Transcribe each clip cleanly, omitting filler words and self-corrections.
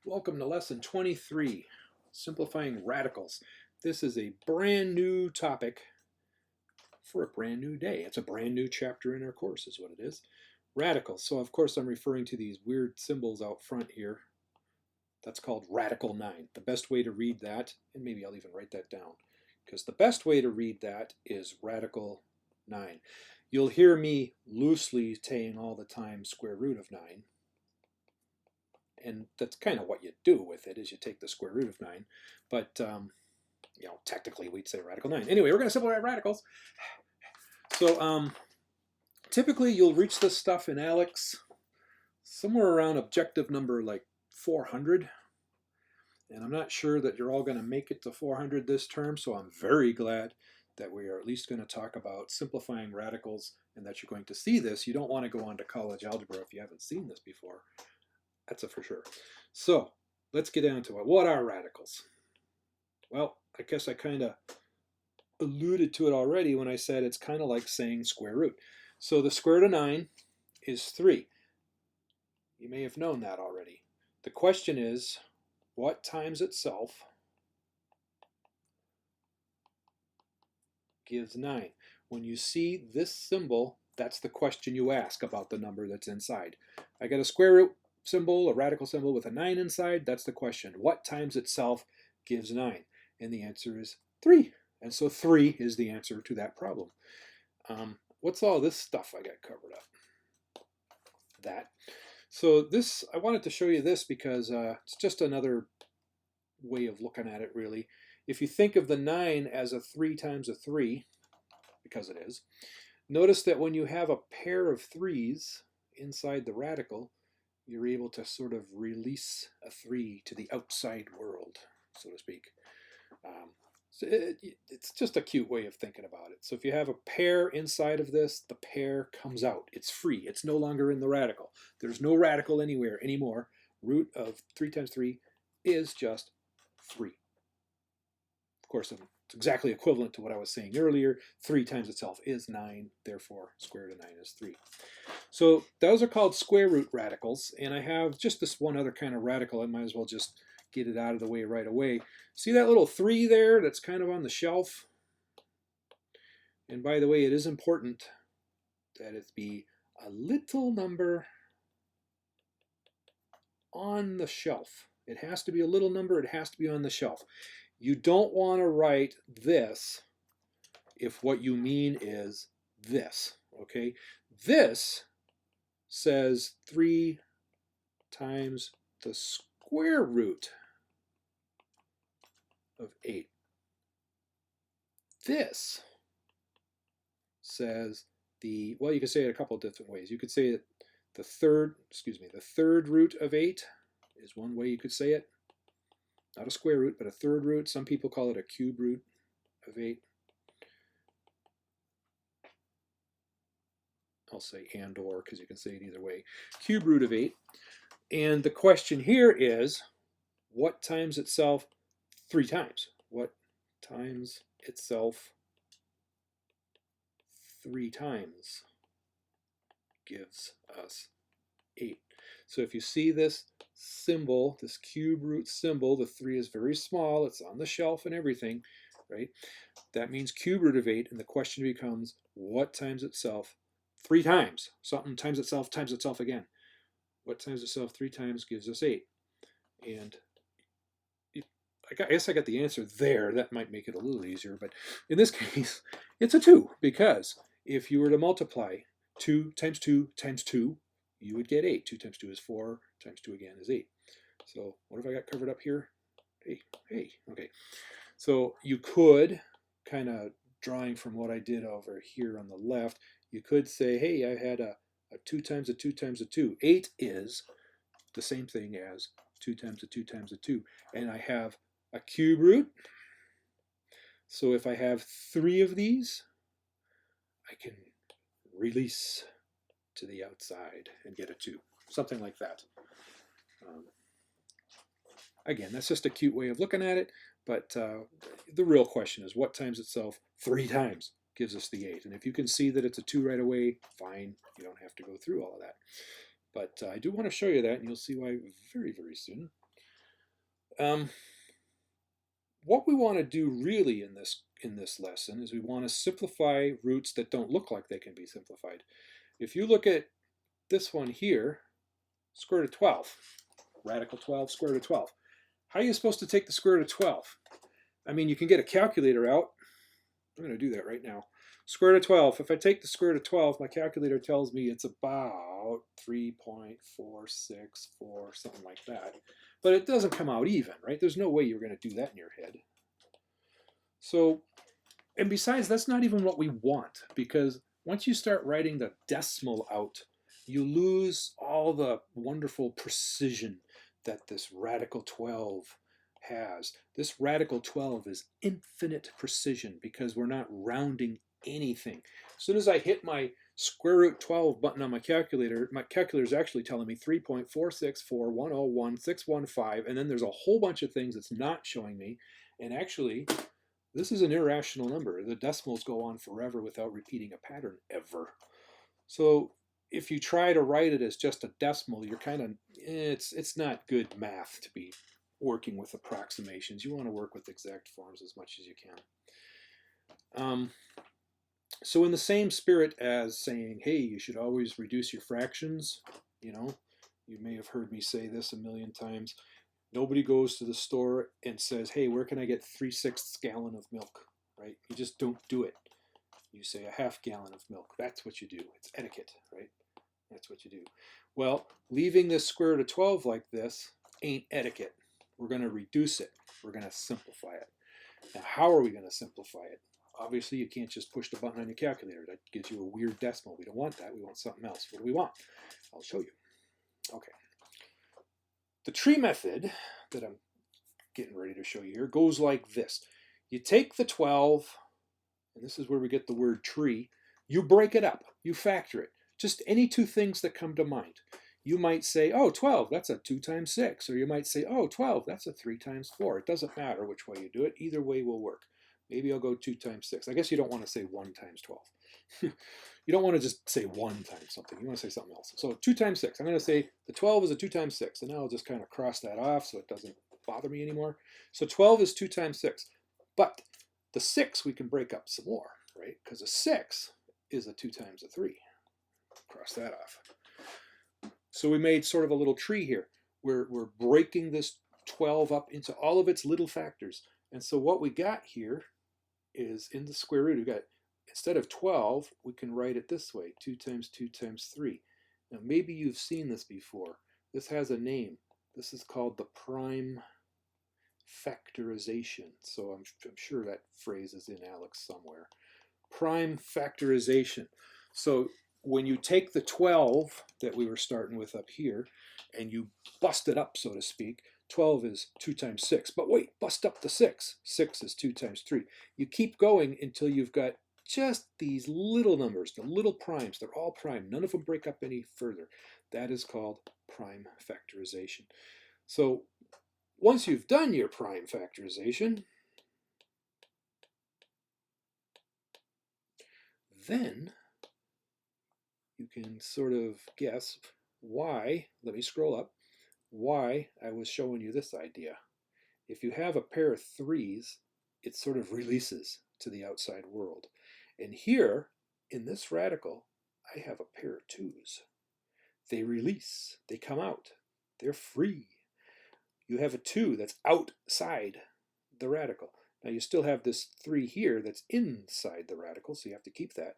Welcome to lesson 23, simplifying radicals. This is a brand new topic for a brand new day. It's a brand new chapter in our course is what it is. Radicals. So of course I'm referring to these weird symbols out front here. That's called radical 9. The best way to read that, and maybe I'll even write that down, because the best way to read that is radical 9. You'll hear me loosely saying all the time square root of 9. And that's kind of what you do with it, is you take the square root of 9. But, technically we'd say radical 9. Anyway, we're going to simplify radicals. So typically you'll reach this stuff in ALEKS somewhere around objective number like 400. And I'm not sure that you're all going to make it to 400 this term, so I'm very glad that we are at least going to talk about simplifying radicals and that you're going to see this. You don't want to go on to college algebra if you haven't seen this before. That's a for sure. So let's get down to it. What are radicals? Well, I guess I kind of alluded to it already when I said it's kind of like saying square root. So the square root of 9 is 3. You may have known that already. The question is, what times itself gives 9? When you see this symbol, that's the question you ask about the number that's inside. I got a square root symbol, a radical symbol with a 9 inside. That's the question. What times itself gives 9? And the answer is 3. And so 3 is the answer to that problem. What's all this stuff I got covered up? That. So this, I wanted to show you this because it's just another way of looking at it, really. If you think of the 9 as a 3 times a 3, because it is, notice that when you have a pair of 3's inside the radical, you're able to sort of release a 3 to the outside world, so to speak. So it's just a cute way of thinking about it. So if you have a pair inside of this, the pair comes out. It's free. It's no longer in the radical. There's no radical anywhere anymore. Root of 3 times 3 is just 3. Of course, it's exactly equivalent to what I was saying earlier. 3 times itself is 9. Therefore, square root of 9 is 3. So those are called square root radicals. And I have just this one other kind of radical. I might as well just get it out of the way right away. See that little 3 there that's kind of on the shelf? And by the way, it is important that it be a little number on the shelf. It has to be a little number. It has to be on the shelf. You don't want to write this if what you mean is this, okay? This says 3 times the square root of 8. This says well, you can say it a couple of different ways. You could say that the third root of 8 is one way you could say it. Not a square root, but a third root. Some people call it a cube root of 8. I'll say and or because you can say it either way. Cube root of 8. And the question here is, what times itself 3 times? What times itself 3 times gives us 8. So if you see this symbol, this cube root symbol, the 3 is very small, it's on the shelf and everything, right? That means cube root of 8, and the question becomes, what times itself 3 times? Something times itself again. What times itself 3 times gives us 8? And I guess I got the answer there. That might make it a little easier, but in this case, it's a 2, because if you were to multiply 2 times 2 times 2, you would get 8. 2 times 2 is 4, times 2 again is 8. So what have I got covered up here? Hey, okay. So you could, kind of drawing from what I did over here on the left, you could say, hey, I had a 2 times a 2 times a 2. 8 is the same thing as 2 times a 2 times a 2. And I have a cube root. So if I have 3 of these, I can release to the outside and get a 2. Something like that. Again, that's just a cute way of looking at it, but the real question is, what times itself 3 times gives us the 8? And if you can see that it's a 2 right away, fine. You don't have to go through all of that. But I do want to show you that, and you'll see why very, very soon. What we want to do really in this lesson is we want to simplify roots that don't look like they can be simplified. If you look at this one here, square root of 12, radical 12, square root of 12. How are you supposed to take the square root of 12? I mean, you can get a calculator out. I'm going to do that right now. Square root of 12. If I take the square root of 12, my calculator tells me it's about 3.464, something like that. But it doesn't come out even, right? There's no way you're going to do that in your head. So, and besides, that's not even what we want, because once you start writing the decimal out, you lose all the wonderful precision that this radical 12 has. This radical 12 is infinite precision because we're not rounding anything. As soon as I hit my square root 12 button on my calculator is actually telling me 3.464101615, and then there's a whole bunch of things it's not showing me. And actually, this is an irrational number. The decimals go on forever without repeating a pattern ever. So if you try to write it as just a decimal, you're kind of, it's not good math to be working with approximations. You want to work with exact forms as much as you can. So in the same spirit as saying, hey, you should always reduce your fractions, you may have heard me say this a million times. Nobody goes to the store and says, hey, where can I get 3/6 gallon of milk, right? You just don't do it. You say a half gallon of milk. That's what you do. It's etiquette, right? That's what you do. Well, leaving this square root of 12 like this ain't etiquette. We're going to reduce it. We're going to simplify it. Now, how are we going to simplify it? Obviously, you can't just push the button on your calculator. That gives you a weird decimal. We don't want that. We want something else. What do we want? I'll show you. Okay. The tree method that I'm getting ready to show you here goes like this. You take the 12, and this is where we get the word tree. You break it up. You factor it. Just any two things that come to mind. You might say, oh, 12, that's a 2 times 6. Or you might say, oh, 12, that's a 3 times 4. It doesn't matter which way you do it. Either way will work. Maybe I'll go 2 times 6. I guess you don't want to say 1 times 12. You don't want to just say 1 times something. You want to say something else. So 2 times 6. I'm going to say the 12 is a 2 times 6. And now I'll just kind of cross that off so it doesn't bother me anymore. So 12 is 2 times 6. But the 6 we can break up some more, right? Because a 6 is a 2 times a 3. Cross that off. So we made sort of a little tree here. We're breaking this 12 up into all of its little factors. And so what we got here is in the square root, we got, instead of 12, we can write it this way, 2 times 2 times 3. Now maybe you've seen this before. This has a name. This is called the prime factorization. So I'm sure that phrase is in Alex somewhere. Prime factorization. So when you take the 12 that we were starting with up here and you bust it up, so to speak, 12 is 2 times 6. But wait, bust up the 6. 6 is 2 times 3. You keep going until you've got just these little numbers, the little primes. They're all prime. None of them break up any further. That is called prime factorization. So once you've done your prime factorization, then you can sort of guess why, let me scroll up, why I was showing you this idea. If you have a pair of 3s, it sort of releases to the outside world. And here, in this radical, I have a pair of 2s. They release, they come out, they're free. You have a 2 that's outside the radical. Now you still have this 3 here that's inside the radical, so you have to keep that.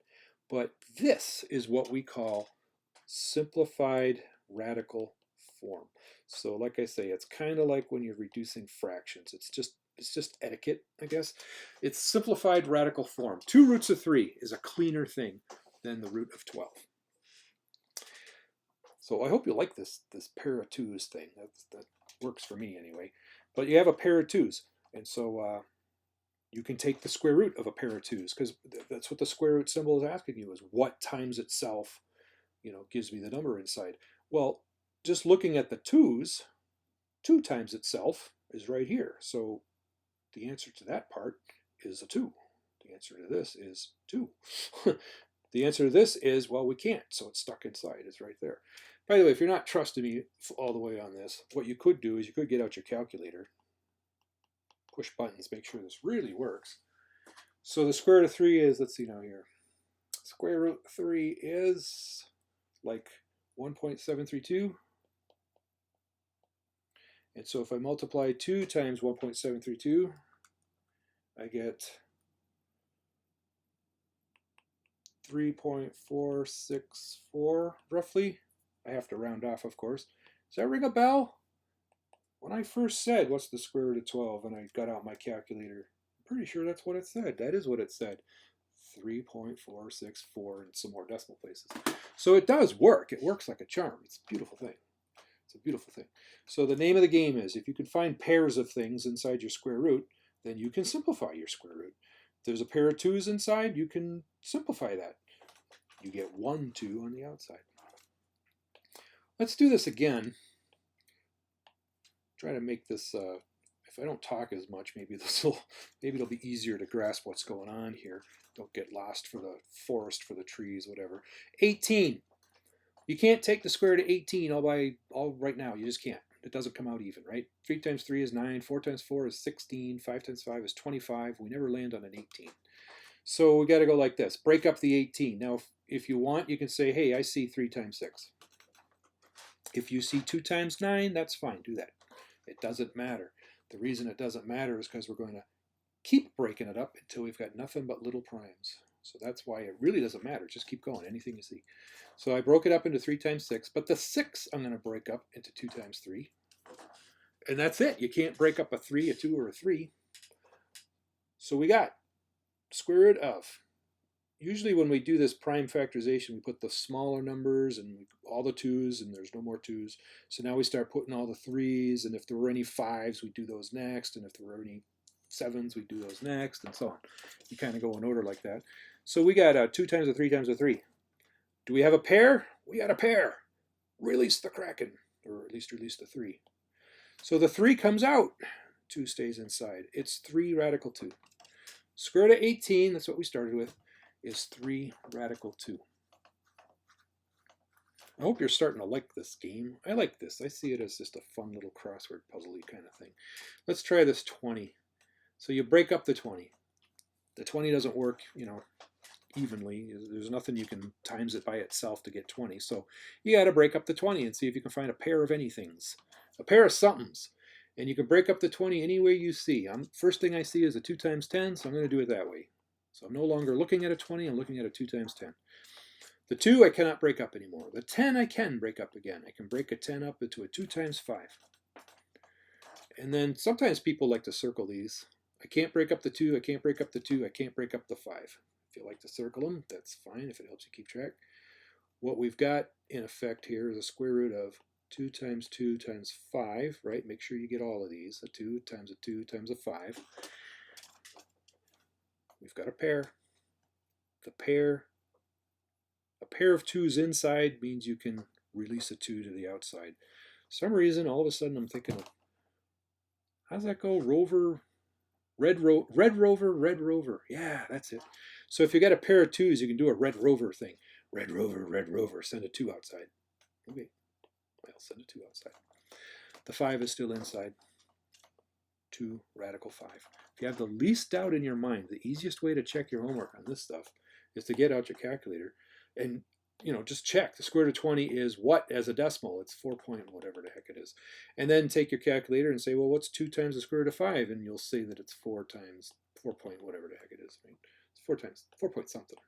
But this is what we call simplified radical form. So like I say, it's kind of like when you're reducing fractions. It's just etiquette, I guess. It's simplified radical form. 2 roots of 3 is a cleaner thing than the root of 12. So I hope you like this pair of 2s thing. That works for me anyway. But you have a pair of 2s, and so you can take the square root of a pair of 2s, because that's what the square root symbol is asking you, is what times itself, gives me the number inside. Well, just looking at the 2s, 2 times itself is right here. So the answer to that part is a 2. The answer to this is 2. The answer to this is, well, we can't, so it's stuck inside. It's right there. By the way, if you're not trusting me all the way on this, what you could do is you could get out your calculator. push buttons, make sure this really works. So the square root of 3 is, let's see now here. Square root 3 is like 1.732. And so if I multiply 2 times 1.732, I get 3.464 roughly. I have to round off, of course. Does that ring a bell? When I first said, what's the square root of 12, and I got out my calculator, I'm pretty sure that's what it said. That is what it said. 3.464 and some more decimal places. So it does work. It works like a charm. It's a beautiful thing. It's a beautiful thing. So the name of the game is, if you can find pairs of things inside your square root, then you can simplify your square root. If there's a pair of 2's inside, you can simplify that. You get 1 2 on the outside. Let's do this again. Try to make this, if I don't talk as much, maybe it'll be easier to grasp what's going on here. Don't get lost for the forest, for the trees, whatever. 18. You can't take the square root of 18 all right now. You just can't. It doesn't come out even, right? 3 times 3 is 9. 4 times 4 is 16. 5 times 5 is 25. We never land on an 18. So we got to go like this. Break up the 18. Now, if you want, you can say, hey, I see 3 times 6. If you see 2 times 9, that's fine. Do that. It doesn't matter. The reason it doesn't matter is because we're going to keep breaking it up until we've got nothing but little primes. So that's why it really doesn't matter. Just keep going, anything you see. So I broke it up into 3 times 6, but the 6 I'm going to break up into 2 times 3. And that's it. You can't break up a 3, a 2, or a 3. So we got square root of. Usually when we do this prime factorization, we put the smaller numbers and all the 2's, and there's no more 2's. So now we start putting all the 3's, and if there were any 5's, we do those next, and if there were any 7's, we do those next, and so on. You kind of go in order like that. So we got 2 times a 3 times a 3. Do we have a pair? We got a pair. Release the Kraken, or at least release the 3. So the 3 comes out. 2 stays inside. It's 3 radical 2. Square root of 18, that's what we started with, is 3 radical 2. I hope you're starting to like this game. I like this. I see it as just a fun little crossword puzzle-y kind of thing. Let's try this 20. So you break up the 20. The 20 doesn't work, evenly. There's nothing you can times it by itself to get 20. So you got to break up the 20 and see if you can find a pair of anythings, a pair of somethings. And you can break up the 20 any way you see. First thing I see is a 2 times 10, so I'm going to do it that way. So I'm no longer looking at a 20, I'm looking at a 2 times 10. The 2 I cannot break up anymore. The 10 I can break up again. I can break a 10 up into a 2 times 5. And then sometimes people like to circle these. I can't break up the 2, I can't break up the 2, I can't break up the 5. If you like to circle them, that's fine if it helps you keep track. What we've got in effect here is a square root of 2 times 2 times 5, right? Make sure you get all of these. A 2 times a 2 times a 5. We've got a pair. A pair of 2's inside means you can release a 2 to the outside. For some reason, all of a sudden I'm thinking of, how's that go? Red rover. Yeah, that's it. So if you got a pair of 2's, you can do a red rover thing. Red rover, send a 2 outside. Okay, I'll send a 2 outside. The 5 is still inside. 2 radical 5. If you have the least doubt in your mind, the easiest way to check your homework on this stuff is to get out your calculator and just check. The square root of 20 is what as a decimal? It's 4 point whatever the heck it is. And then take your calculator and say, well, what's 2 times the square root of 5? And you'll see that it's 4 times 4 point whatever the heck it is. Right? It's 4 times 4 point something.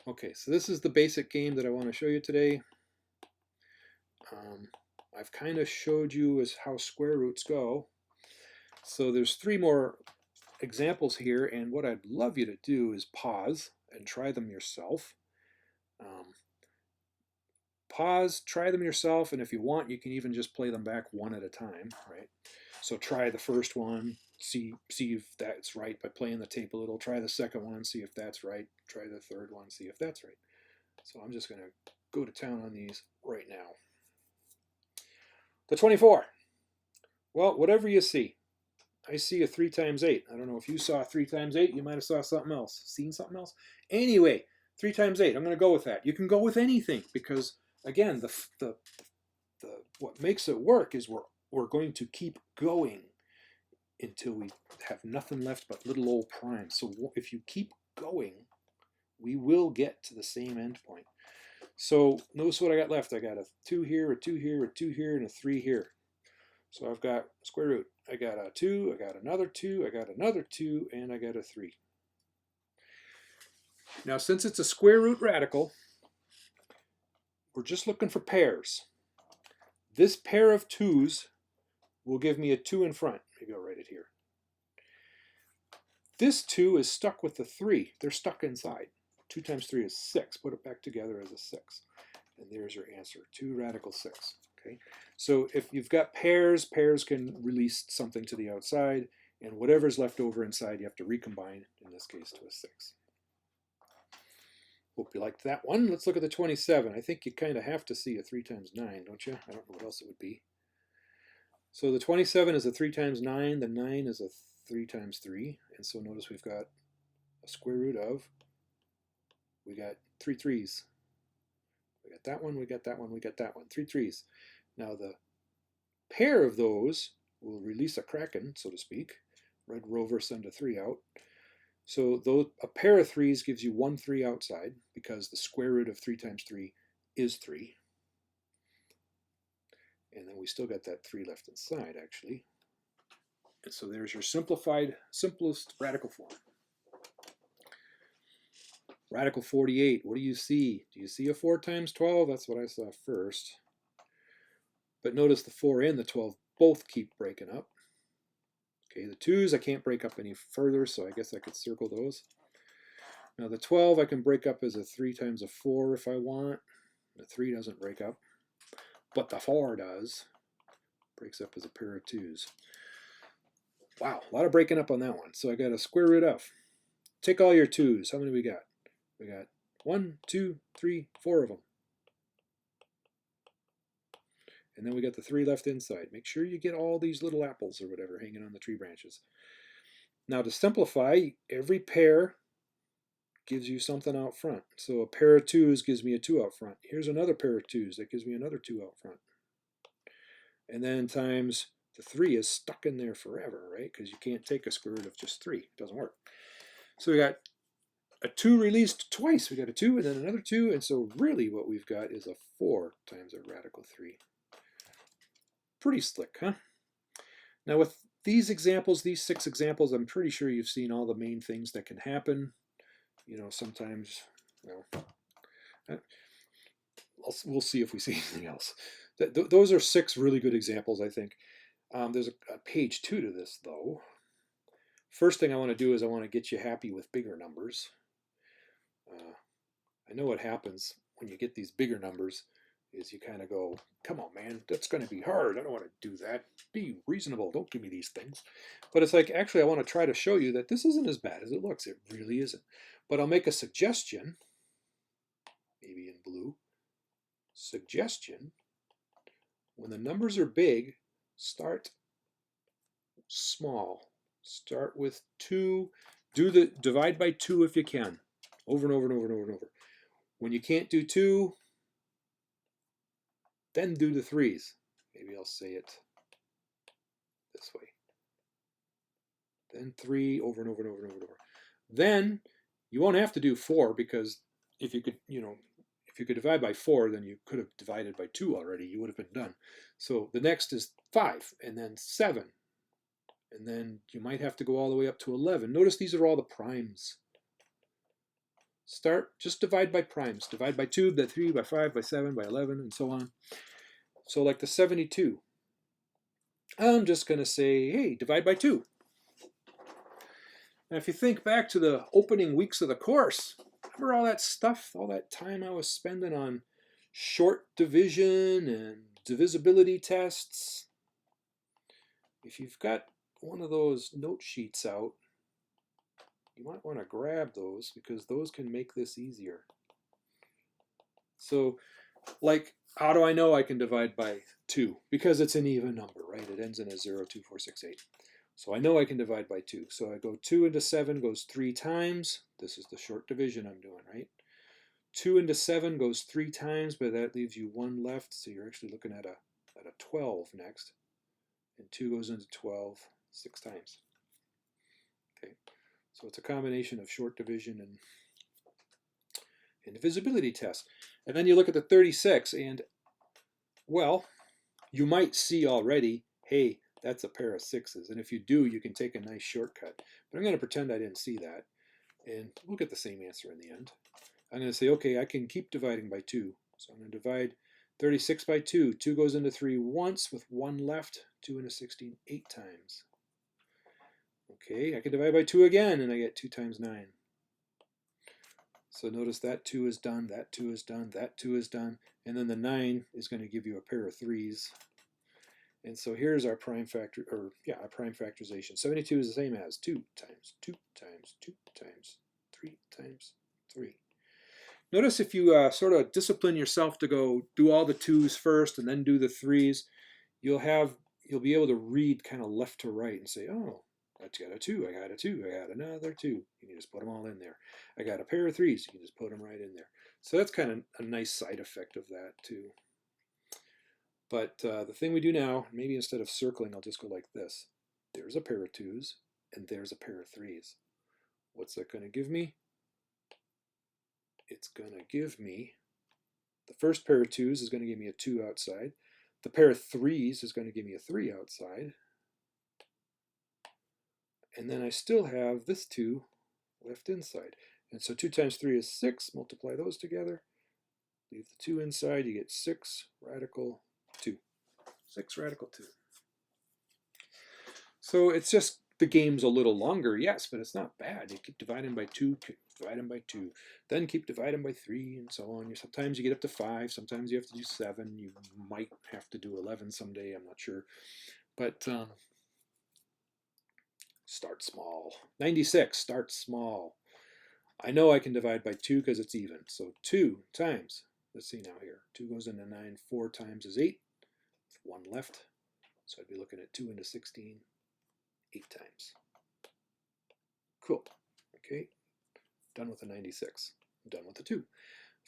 Okay, so this is the basic game that I want to show you today. I've kind of showed you as how square roots go. So there's 3 more examples here, and what I'd love you to do is pause and try them yourself. Pause, try them yourself, and if you want, you can even just play them back one at a time, right? So try the first one, see if that's right by playing the tape a little. Try the second one, see if that's right. Try the third one, see if that's right. So I'm just going to go to town on these right now. The 24. Well, whatever you see. I see a 3 times 8. I don't know if you saw 3 times 8. You might have saw something else. Seen something else? Anyway, 3 times 8. I'm going to go with that. You can go with anything because, again, what makes it work is we're going to keep going. until we have nothing left but little old primes. So if you keep going, we will get to the same endpoint. So notice what I got left. I got a 2 here, a 2 here, a 2 here, and a 3 here. So I've got square root. I got a 2, I got another 2, I got another 2, and I got a 3. Now, since it's a square root radical, we're just looking for pairs. This pair of 2's will give me a 2 in front. Maybe I'll write it here. This 2 is stuck with the 3. They're stuck inside. 2 times 3 is 6. Put it back together as a 6. And there's your answer, 2 radical 6. Okay. So if you've got pairs, pairs can release something to the outside, and whatever's left over inside you have to recombine, in this case, to a 6. Hope you liked that one. Let's look at the 27. I think you kind of have to see a 3 times 9, don't you? I don't know what else it would be. So the 27 is a 3 times 9. The 9 is a 3 times 3. And so notice we've got a square root of, we got 3 3's. We got that one, we got that one, we got that one. 3 3's. Now the pair of those will release a kraken, so to speak. Red Rover send a 3 out. So a pair of 3's gives you 1 3 outside, because the square root of 3 times 3 is 3. And then we still got that 3 left inside, actually. And so there's your simplest radical form. Radical 48, what do you see? Do you see a 4 times 12? That's what I saw first. But notice the 4 and the 12 both keep breaking up. Okay, the 2's I can't break up any further, so I guess I could circle those. Now the 12 I can break up as a 3 times a 4 if I want. The 3 doesn't break up, but the 4 does. Breaks up as a pair of 2's. Wow, a lot of breaking up on that one. So I got a square root of. Take all your 2's. How many we got? We got 1, 2, 3, 4 of them. And then we got the 3 left inside. Make sure you get all these little apples or whatever hanging on the tree branches. Now to simplify, every pair gives you something out front. So a pair of 2's gives me a 2 out front. Here's another pair of 2's that gives me another 2 out front. And then times the 3 is stuck in there forever, right? Because you can't take a square root of just 3. It doesn't work. So we got a 2 released twice. We got a 2 and then another 2. And so really what we've got is a 4 times a radical 3. Pretty slick, huh? Now with these examples, these 6 examples, I'm pretty sure you've seen all the main things that can happen. You know, sometimes, we'll see if we see anything else. Those are 6 really good examples, I think. There's a page 2 to this, though. First thing I want to do is I want to get you happy with bigger numbers. I know what happens when you get these bigger numbers is you kind of go, come on, man, that's going to be hard. I don't want to do that. Be reasonable. Don't give me these things. But it's like, actually, I want to try to show you that this isn't as bad as it looks. It really isn't. But I'll make a suggestion, maybe in blue. Suggestion, when the numbers are big, start small. Start with 2. Do the divide by 2 if you can. Over and over and over and over and over. When you can't do 2, then do the 3's. Maybe I'll say it this way. Then 3 over and over and over and over and over. Then you won't have to do 4, because if you could, if you could divide by 4, then you could have divided by 2 already. You would have been done. So the next is 5, and then 7. And then you might have to go all the way up to 11. Notice these are all the primes. Just divide by primes. Divide by 2, by 3, by 5, by 7, by 11, and so on. So like the 72. I'm just going to say, hey, divide by 2. Now if you think back to the opening weeks of the course, remember all that stuff, all that time I was spending on short division and divisibility tests? If you've got one of those note sheets out, you might want to grab those, because those can make this easier. So, like, how do I know I can divide by 2? Because it's an even number, right? It ends in a 0, 2, 4, 6, 8. So I know I can divide by 2. So I go 2 into 7 goes 3 times. This is the short division I'm doing, right? 2 into 7 goes 3 times, but that leaves you 1 left. So you're actually looking at a 12 next. And 2 goes into 12. 6 times. Okay, so it's a combination of short division and divisibility test. And then you look at the 36, and well, you might see already, hey, that's a pair of 6s. And if you do, you can take a nice shortcut. But I'm going to pretend I didn't see that. And we'll get the same answer in the end. I'm going to say, okay, I can keep dividing by 2. So I'm going to divide 36 by 2. 2 goes into 3 once with 1 left. 2 into 16, 8 times. Okay, I can divide by 2 again, and I get 2 times 9. So notice that 2 is done, that 2 is done, that 2 is done, and then the 9 is going to give you a pair of 3s. And so here's our prime factor, or yeah, our prime factorization. 72 is the same as 2 times 2 times 2 times 3 times 3. Notice if you sort of discipline yourself to go do all the 2's first and then do the 3's, you'll be able to read kind of left to right and say, oh, that's got a 2, I got a 2, I got another 2. You can just put them all in there. I got a pair of 3's, you can just put them right in there. So that's kind of a nice side effect of that too. But the thing we do now, maybe instead of circling, I'll just go like this. There's a pair of 2's, and there's a pair of 3's. What's that going to give me? It's going to give me, the first pair of 2's is going to give me a 2 outside. The pair of 3's is going to give me a 3 outside. And then I still have this 2 left inside. And so 2 times 3 is 6. Multiply those together. Leave the 2 inside. You get 6 radical 2. 6 radical 2. So it's just, the game's a little longer, yes, but it's not bad. You keep dividing by 2, keep dividing by 2, then keep dividing by 3, and so on. Sometimes you get up to 5. Sometimes you have to do 7. You might have to do 11 someday. I'm not sure. But start small. 96, start small. I know I can divide by 2 because it's even. So 2 times, let's see now here. 2 goes into 9, 4 times is 8, with 1 left. So I'd be looking at 2 into 16, 8 times. Cool. Okay, done with the 96. I'm done with the 2.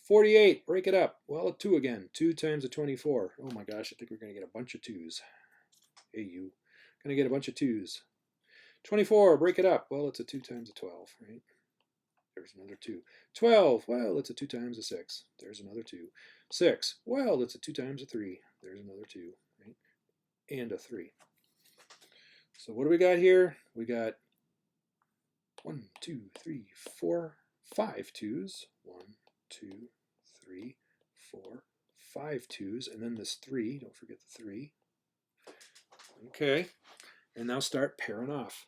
48, break it up. Well, a 2 again. 2 times a 24. Oh my gosh, I think we're going to get a bunch of 2's. Hey, you. Going to get a bunch of 2's. 24, break it up. Well, it's a 2 times a 12, right? There's another 2. 12, well, it's a 2 times a 6. There's another 2. 6, well, it's a 2 times a 3. There's another 2, right? And a 3. So what do we got here? We got 1, 2, 3, 4, 5 2's. 1, 2, 3, 4, 5 2's. And then this 3, don't forget the 3. Okay, and now start pairing off.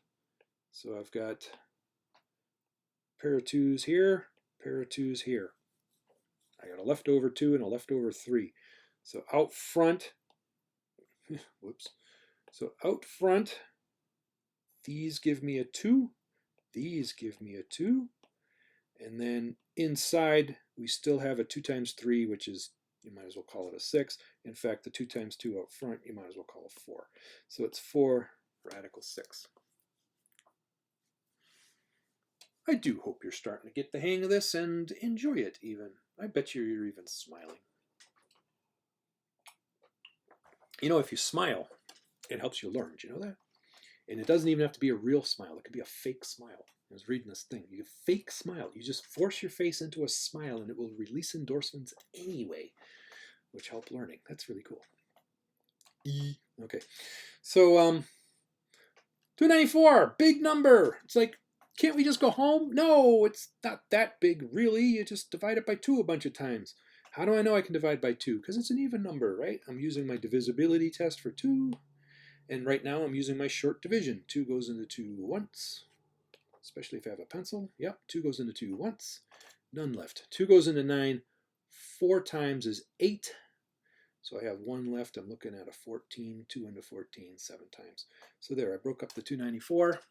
So I've got a pair of 2's here, pair of 2's here. I got a leftover 2 and a leftover 3. So out front, whoops. So out front, these give me a 2, these give me a 2, and then inside we still have a 2 times 3, which is, you might as well call it a 6. In fact, the 2 times 2 out front, you might as well call it 4. So it's 4 radical 6. I do hope you're starting to get the hang of this and enjoy it even. I bet you're even smiling. You know, if you smile, it helps you learn. Do you know that? And it doesn't even have to be a real smile. It could be a fake smile. I was reading this thing. You fake smile. You just force your face into a smile and it will release endorphins anyway, which help learning. That's really cool. Okay. So 294, big number. It's like, can't we just go home? No, it's not that big, really. You just divide it by 2 a bunch of times. How do I know I can divide by 2? Because it's an even number, right? I'm using my divisibility test for 2. And right now I'm using my short division. 2 goes into 2 once, especially if I have a pencil. Yep, 2 goes into 2 once, none left. 2 goes into 9, 4 times is 8. So I have 1 left. I'm looking at a 14, 2 into 14, 7 times. So there, I broke up the 294.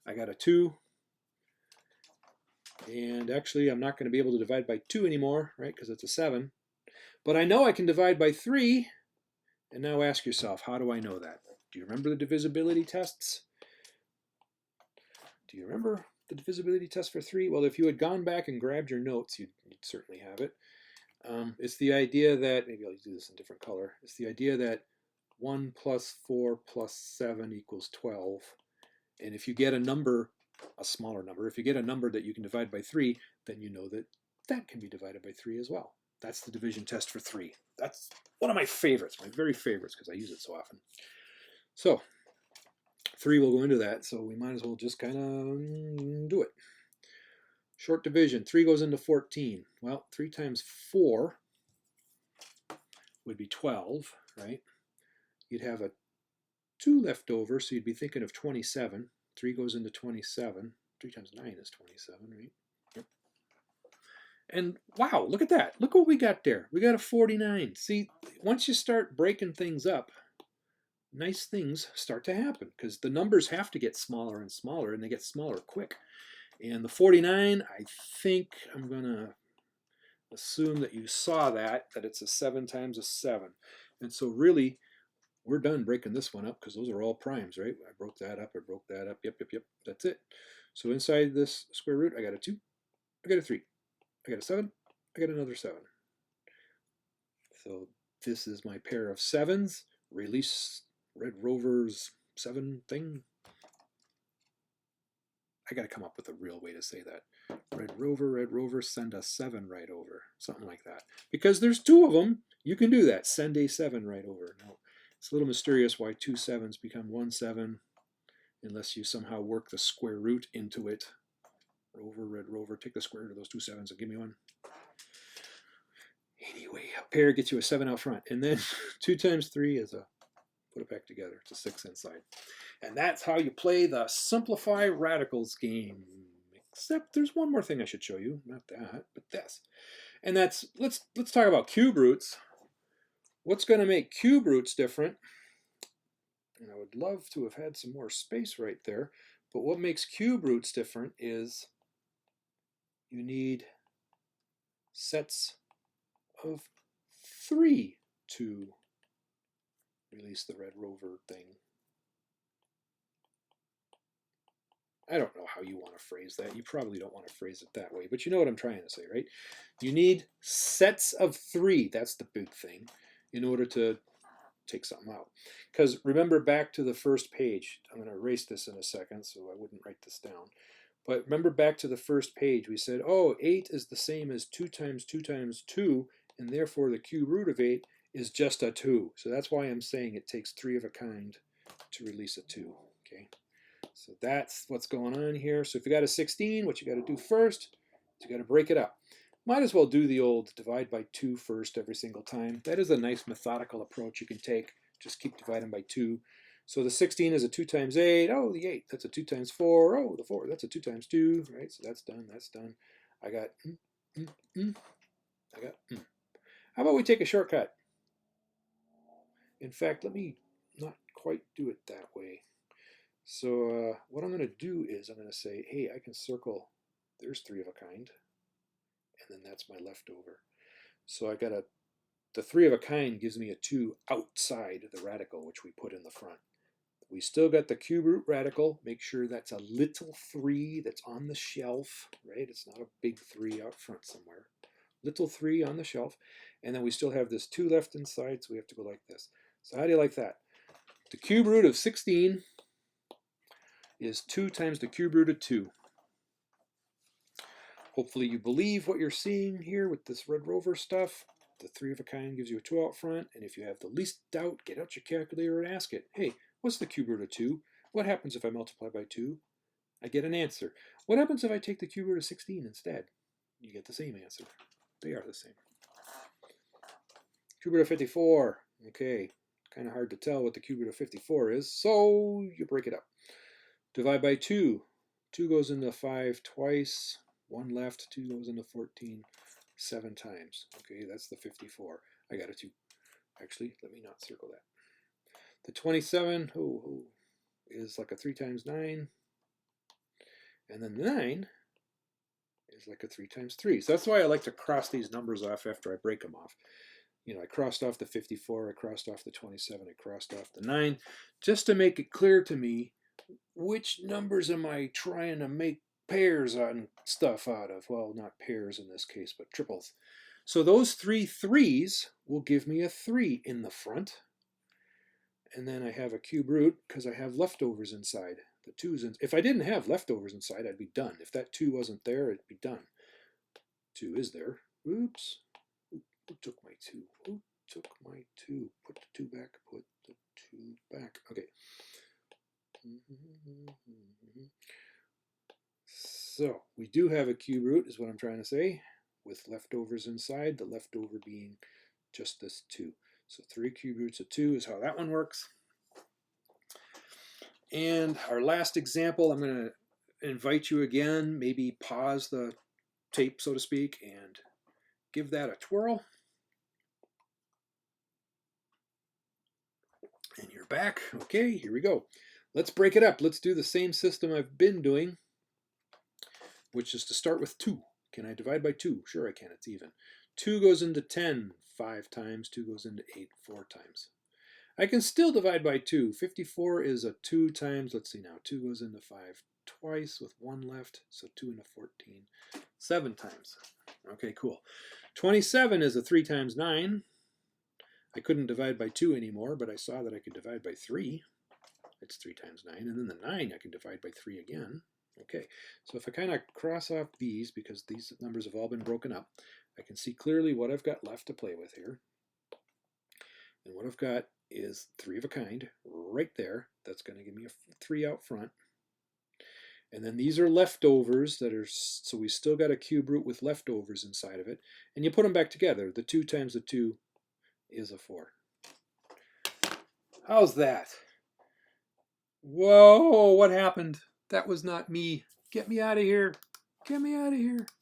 I got a 2. And actually, I'm not going to be able to divide by 2 anymore, right, because it's a 7. But I know I can divide by 3. And now ask yourself, how do I know that? Do you remember the divisibility tests? Do you remember the divisibility test for 3? Well, if you had gone back and grabbed your notes, you'd certainly have it. It's the idea that, maybe I'll do this in a different color. It's the idea that 1 plus 4 plus 7 equals 12. And if you get a number, a smaller number, if you get a number that you can divide by 3, then you know that that can be divided by 3 as well. That's the division test for 3. That's one of my favorites, my very favorites, because I use it so often. So 3 will go into that, so we might as well just kind of do it. Short division, 3 goes into 14. Well, 3 times 4 would be 12, right? You'd have a 2 left over, so you'd be thinking of 27. 3 goes into 27. 3 times 9 is 27, right? Yep. And wow, look at that. Look what we got there. We got a 49. See, once you start breaking things up, nice things start to happen because the numbers have to get smaller and smaller, and they get smaller quick. And the 49, I think I'm going to assume that you saw that it's a 7 times a 7. And so really, we're done breaking this one up because those are all primes, right? I broke that up, yep, that's it. So inside this square root, I got a 2, I got a 3, I got a 7, I got another 7. So this is my pair of 7s. Release Red Rover's 7 thing. I got to come up with a real way to say that. Red Rover, send a 7 right over. Something like that. Because there's 2 of them, you can do that. Send a 7 right over. Now, it's a little mysterious why 2 7s become 1 7, unless you somehow work the square root into it. Red Rover, take the square root of those 2 7s and give me 1. Anyway, a pair gets you a 7 out front. And then 2 times 3 is a, put it back together, it's a 6 inside. And that's how you play the Simplify Radicals game. Except there's one more thing I should show you. Not that, but this. And that's, let's talk about cube roots. What's going to make cube roots different? And I would love to have had some more space right there. But what makes cube roots different is you need sets of 3 to release the Red Rover thing. I don't know how you want to phrase that. You probably don't want to phrase it that way, but you know what I'm trying to say, right? You need sets of 3, that's the big thing, in order to take something out. Because remember back to the first page, I'm going to erase this in a second so I wouldn't write this down. But remember back to the first page, we said, oh, 8 is the same as 2 times 2 times 2, and therefore the cube root of 8 is just a 2. So that's why I'm saying it takes 3 of a kind to release a 2, okay? So that's what's going on here. So if you got a 16, what you got to do first is you got to break it up. Might as well do the old divide by 2 first every single time. That is a nice methodical approach you can take. Just keep dividing by 2. So the 16 is a 2 times 8. Oh, the 8, that's a 2 times 4. Oh, the 4, that's a 2 times 2. Right, so that's done, that's done. I got, How about we take a shortcut? In fact, let me not quite do it that way. So what I'm going to do is I'm going to say, hey, I can circle, there's 3 of a kind, and then that's my leftover. So I got the 3 of a kind gives me a 2 outside the radical, which we put in the front. We still got the cube root radical. Make sure that's a little 3 that's on the shelf, right? It's not a big 3 out front somewhere. Little 3 on the shelf. And then we still have this 2 left inside, so we have to go like this. So how do you like that? The cube root of 16 is 2 times the cube root of 2. Hopefully you believe what you're seeing here with this Red Rover stuff. The 3 of a kind gives you a 2 out front, and if you have the least doubt, get out your calculator and ask it. Hey, what's the cube root of 2? What happens if I multiply by 2? I get an answer. What happens if I take the cube root of 16 instead? You get the same answer. They are the same. Cube root of 54. Okay, kind of hard to tell what the cube root of 54 is, so you break it up. Divide by 2. 2 goes into 5 twice. 1 left. 2 goes into 14 7 times. Okay, that's the 54. I got a 2. Actually, let me not circle that. The 27 is like a 3 times 9. And then the 9 is like a 3 times 3. So that's why I like to cross these numbers off after I break them off. You know, I crossed off the 54, I crossed off the 27, I crossed off the 9, just to make it clear to me which numbers am I trying to make pairs on stuff out of? Well, not pairs in this case, but triples. So those 3 3s will give me a 3 in the front. And then I have a cube root because I have leftovers inside. The 2's in. If I didn't have leftovers inside, I'd be done. If that 2 wasn't there, it'd be done. 2 is there. Oops. Who took my 2? Who took my 2? Put the 2 back. Put the 2 back. Okay. So we do have a cube root, is what I'm trying to say, with leftovers inside, the leftover being just this 2. So 3 cube roots of 2 is how that one works. And our last example, I'm going to invite you again, maybe pause the tape, so to speak, and give that a twirl. And you're back. Okay, here we go. Let's break it up. Let's do the same system I've been doing, which is to start with 2. Can I divide by 2? Sure I can, it's even. 2 goes into 10 5 times, 2 goes into 8 4 times. I can still divide by 2. 54 is a 2 times, let's see now, 2 goes into 5 twice with 1 left, so 2 into 14, 7 times. Okay, cool. 27 is a 3 times 9. I couldn't divide by 2 anymore, but I saw that I could divide by 3. It's 3 times 9, and then the 9 I can divide by 3 again. Okay, so if I kind of cross off these, because these numbers have all been broken up, I can see clearly what I've got left to play with here. And what I've got is 3 of a kind right there. That's going to give me a 3 out front. And then these are leftovers that are, so we still got a cube root with leftovers inside of it. And you put them back together. The 2 times the 2 is a 4. How's that? Whoa, what happened? That was not me. Get me out of here. Get me out of here.